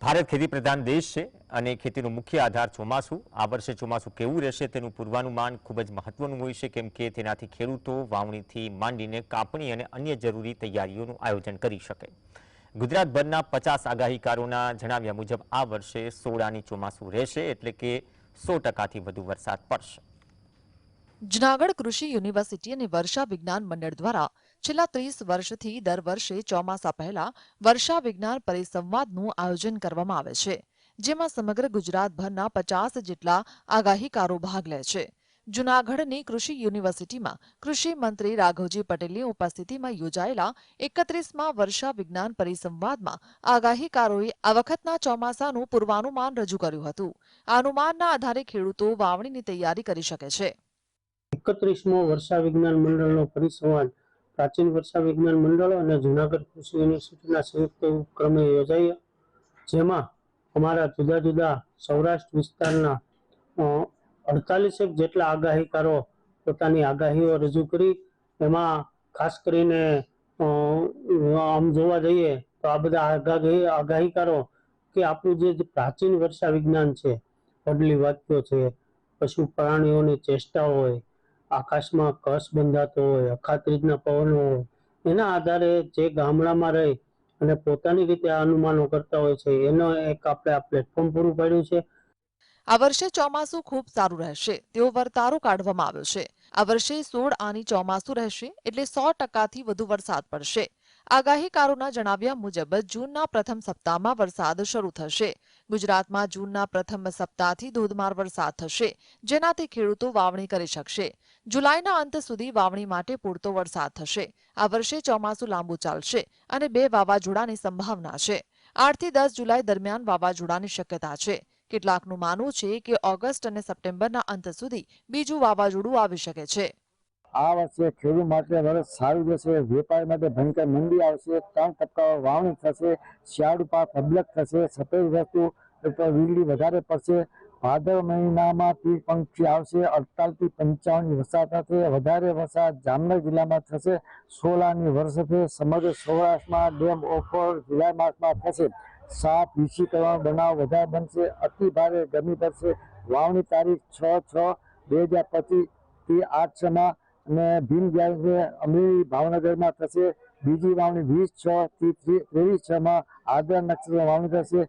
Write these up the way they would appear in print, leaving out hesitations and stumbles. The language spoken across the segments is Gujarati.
ભારત ખેતી પ્રધાન દેશ છે અને ખેતીનો મુખ્ય આધાર ચોમાસું। આ વર્ષે ચોમાસું કેવું રહેશે તેનું પૂર્વાનુમાન ખૂબ જ મહત્વનું હોય છે, કેમ કે તેનાથી ખેડૂતો વાવણીથી માંડીને કાપણી અને અન્ય જરૂરી તૈયારીઓનું આયોજન કરી શકે। ગુજરાતભરના 50 આગાહીકારોના જણાવ્યા મુજબ આ વર્ષે સોળાની ચોમાસું રહેશે, એટલે કે 100%થી વધુ વરસાદ પડશે। જૂનાગઢ કૃષિ યુનિવર્સિટી અને વર્ષા વિજ્ઞાન મંડળ દ્વારા છેલ્લા 30 વર્ષથી દર વર્ષે ચોમાસા પહેલા વર્ષા વિજ્ઞાન પરિસંવાદનું આયોજન કરવામાં આવે છે, જેમાં સમગ્ર ગુજરાતભરના 50 જેટલા આગાહીકારો ભાગ લે છે। જૂનાગઢની કૃષિ યુનિવર્સિટીમાં કૃષિ મંત્રી રાઘવજી પટેલની ઉપસ્થિતિમાં યોજાયેલા 31મા વર્ષા વિજ્ઞાન પરિસંવાદમાં આગાહીકારોએ આ વખતના ચોમાસાનું પૂર્વાનુમાન રજૂ કર્યું હતું। આ અનુમાનના આધારે ખેડૂતો વાવણીની તૈયારી કરી શકે છે। 31મો વર્ષા વિજ્ઞાન મંડળનો પરિસંવાદ પ્રાચીન વર્ષા વિજ્ઞાન મંડળ અને જૂનાગઢ કૃષિ યુનિવર્સિટીના સંયુક્ત ઉપક્રમે યોજાયો, જેમાં અમારા જુદા જુદા સૌરાષ્ટ્ર વિસ્તારના 48 જેટલા આગાહીકારો પોતાની આગાહીઓ રજૂ કરી। એમાં ખાસ કરીને આમ જોવા જઈએ તો આ બધા આગાહીકારો કે આપણું જે પ્રાચીન વર્ષા વિજ્ઞાન છે, પડલી વાક્યો છે, પશુ પ્રાણીઓની ચેષ્ટાઓ હોય, આકાશમાં કસ બંધાતો હોય, અખાત્રીજના પવનો હોય, એના આધારે જે ગામડામાં રહી અને પોતાની રીતે આ અનુમાનો કરતા હોય છે, એનો એક આપણે આ પ્લેટફોર્મ પૂરું પાડ્યું છે। આ વર્ષે ચોમાસું ખૂબ સારું રહેશે તેવો વર્તારો કાઢવામાં આવ્યો છે। આ વર્ષે 16 આની ચોમાસું રહેશે, એટલે 100%થી વધુ વરસાદ પડશે। આગાહીકારોના જણાવ્યા મુજબ જૂનના પ્રથમ સપ્તાહમાં વરસાદ શરૂ થશે। ગુજરાતમાં જૂનના પ્રથમ સપ્તાહથી ધોધમાર વરસાદ થશે, જેનાથી ખેડૂતો વાવણી કરી શકશે। જુલાઈના અંત સુધી વાવણી માટે પૂરતો વરસાદ થશે। આ વર્ષે ચોમાસું લાંબુ ચાલશે અને 2 વાવાઝોડાની સંભાવના છે। 8 થી 10 જુલાઈ દરમિયાન વાવાઝોડાની શક્યતા છે। કેટલાકનું માનવું છે કે ઓગસ્ટ અને સપ્ટેમ્બરના અંત સુધી બીજું વાવાઝોડું આવી શકે છે। આ વર્ષે ખેડૂત માટે વર્ષ સારું જશે। વેપારી માટે ભયંકર મંદી આવશે। 3 ટપકા વાવણી થશે। શિયાળુ પાક અબલક થશે। સફેદ વસ્તુ વીજળી વધારે પડશે। ભાદર મહિનામાં તીડ પંખી આવશે। 48 થી 55 વરસાદ થશે। વધારે વરસાદ જામનગર જિલ્લામાં થશે। 16 વર્ષે સમગ્ર સૌરાષ્ટ્રમાં ડેમ ઓફર જુલાઈ માસમાં થશે। સાપ વીસી કરવાનો બનાવ વધારે બનશે। અતિ ભારે ગરમી પડશે। વાવણી તારીખ 6/6/2025 થી 8/6 અને ભીમ ગ્યારસે અમરેલી ભાવનગરમાં થશે। બીજી વાવણી 20/6 થી 23/6 આદ્રા નક્ષત્રમાં વાવણી થશે।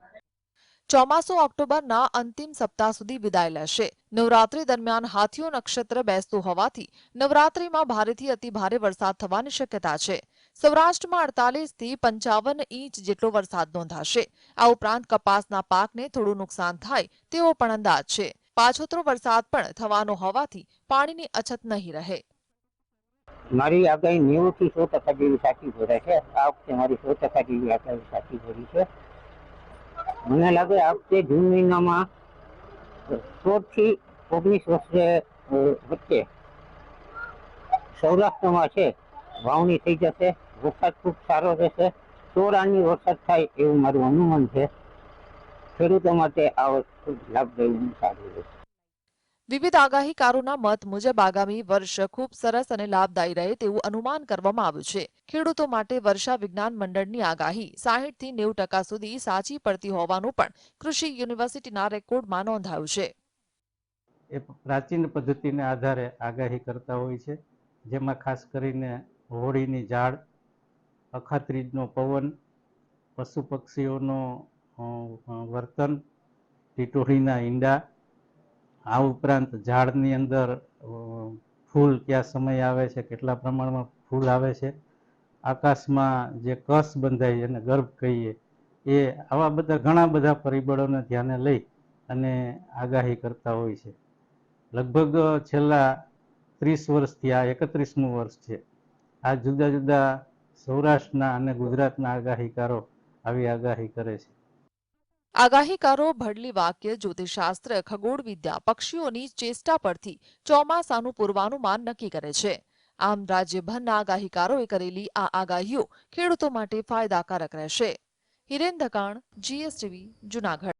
ચોમાસું ઓક્ટોબરના અંતિમ સપ્તાહ સુધી વિદાય લેશે। નવરાત્રી દરમિયાન હાથીઓ નક્ષત્ર બેસતું હોવાથી નવરાત્રીમાં ભારેથી અતિ ભારે વરસાદ થવાની શક્યતા છે। સૌરાષ્ટ્રમાં 48 થી 55 ઇંચ જેટલો વરસાદ નોંધાશે। આ ઉપરાંત કપાસના પાકને થોડું નુકસાન થાય તેવો પણ અંદાજ છે। પાછોતરો વરસાદ પણ થવાનો હોવાથી પાણીની અછત નહીં રહે। મારી આગાહી 90 થી 100% જેવી સાચી ભરાય છે। આ વખતે મારી 100% જેવી આગાહી સાચી ભરી છે। મને લાગે આ વખતે જૂન મહિનામાં 16 થી 19 વર્ષે વચ્ચે સૌરાષ્ટ્રમાં છે વાવણી થઈ જશે। વરસાદ ખૂબ સારો રહેશે। 16 આની વરસાદ થાય એવું મારું અનુમાન છે। ખેડૂતો માટે આ વર્ષ ખૂબ લાભદાયી સારું રહેશે। વિવિધ આગાહીકારોના મત મુજબ આગામી વર્ષ ખૂબ સરસ અને લાભદાયી રહે તેવું અનુમાન કરવામાં આવ્યું છે। ખેડૂતો માટે વર્ષા વિજ્ઞાન મંડળની આગાહી 60 થી 90% સુધી સાચી પડતી હોવાનું પણ કૃષિ યુનિવર્સિટીના રેકોર્ડમાં નોંધાયું છે। એ પ્રાચીન પદ્ધતિને આધારે આગાહી કરતા હોય છે, જેમાં ખાસ કરીને હોળીની ઝાડ, અખાત્રીજનો પવન, પશુ પક્ષીઓનો વર્તન, ટીટોળીના ઈંડા, આ ઉપરાંત ઝાડની અંદર ફૂલ કયા સમય આવે છે, કેટલા પ્રમાણમાં ફૂલ આવે છે, આકાશમાં જે કસ બંધાય અને ગર્ભ કહીએ, એ આવા બધા ઘણા બધા પરિબળોને ધ્યાને લઈ અને આગાહી કરતા હોય છે। લગભગ છેલ્લા 30 વર્ષથી આ 31મું વર્ષ છે। આ જુદા જુદા સૌરાષ્ટ્રના અને ગુજરાતના આગાહીકારો આવી આગાહી કરે છે। આગાહીકારો ભડલી વાક્ય, જ્યોતિષશાસ્ત્ર, ખગોળવિદ્યા, પક્ષીઓની ચેષ્ટા પરથી ચોમાસાનું પૂર્વાનુમાન નક્કી કરે છે। આમ રાજ્યભરના આગાહીકારોએ કરેલી આ આગાહીઓ ખેડૂતો માટે ફાયદાકારક રહેશે। હિરેન ધકાણ, GSTV, જૂનાગઢ।